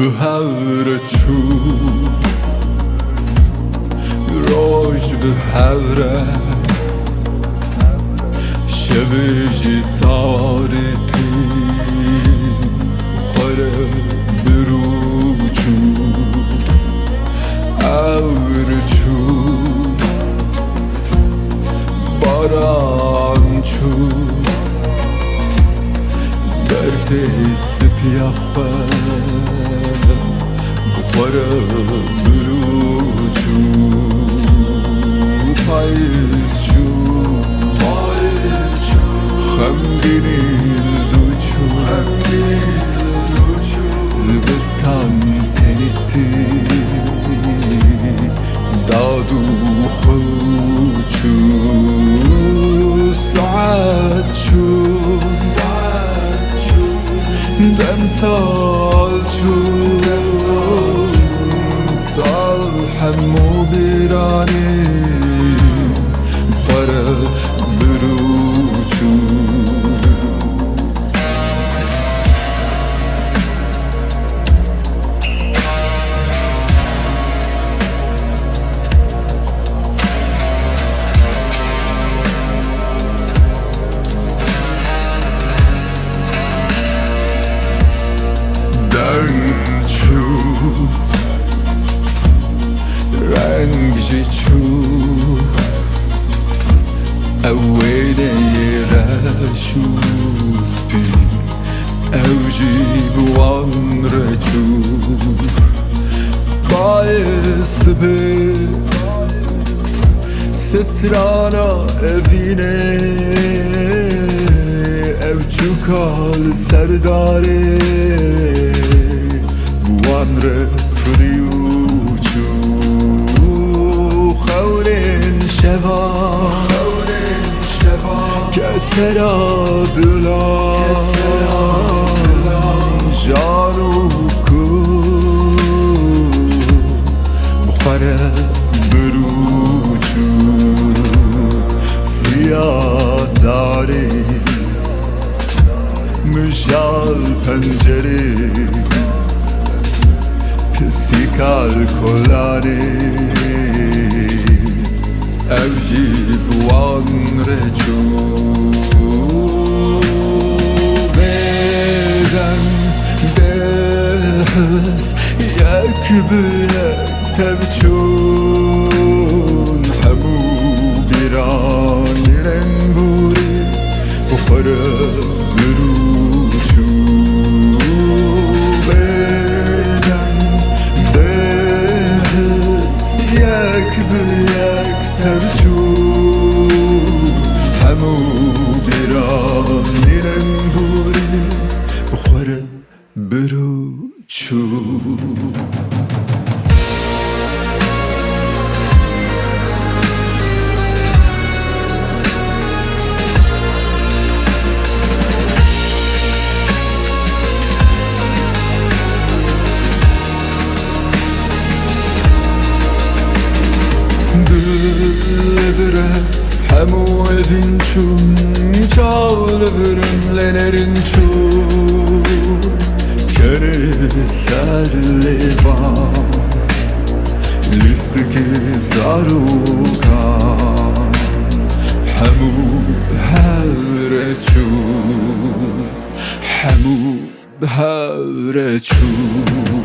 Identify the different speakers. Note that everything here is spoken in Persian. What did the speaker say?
Speaker 1: بهر چوب روش بهره شبجی تارتی خوره بروچو اورچو باران چو برف سپیخه بخوره بروچو پاییز چو خمگینیل دوچو زبستان تنیتی دادو خوچو ساعت شو بامثال شو سال حمو بیرانی بخوره بروچو رنگ جیچو اوینه رشو سپی اوجی بوان رچو باعث به سترانا اوینه اوچو کال سرداره بوان رفریوچو خورین شوا کسرا دلا جانو کو بخوره بروچو سیاه داری مجال پنجره پسی کالکولاری اوجی بوان رچو بدن بحث یک بیک تبچون همو بیران رنبوری بخوره بروچو بدن بحث یک بیک تبچون همو بیران رنبوری بخوره بروچو Dövre hemu evin çun Çağlıvırın lenerin çun Köre serlevan Listiki zarukan Hemu havre çun Hemu havre çun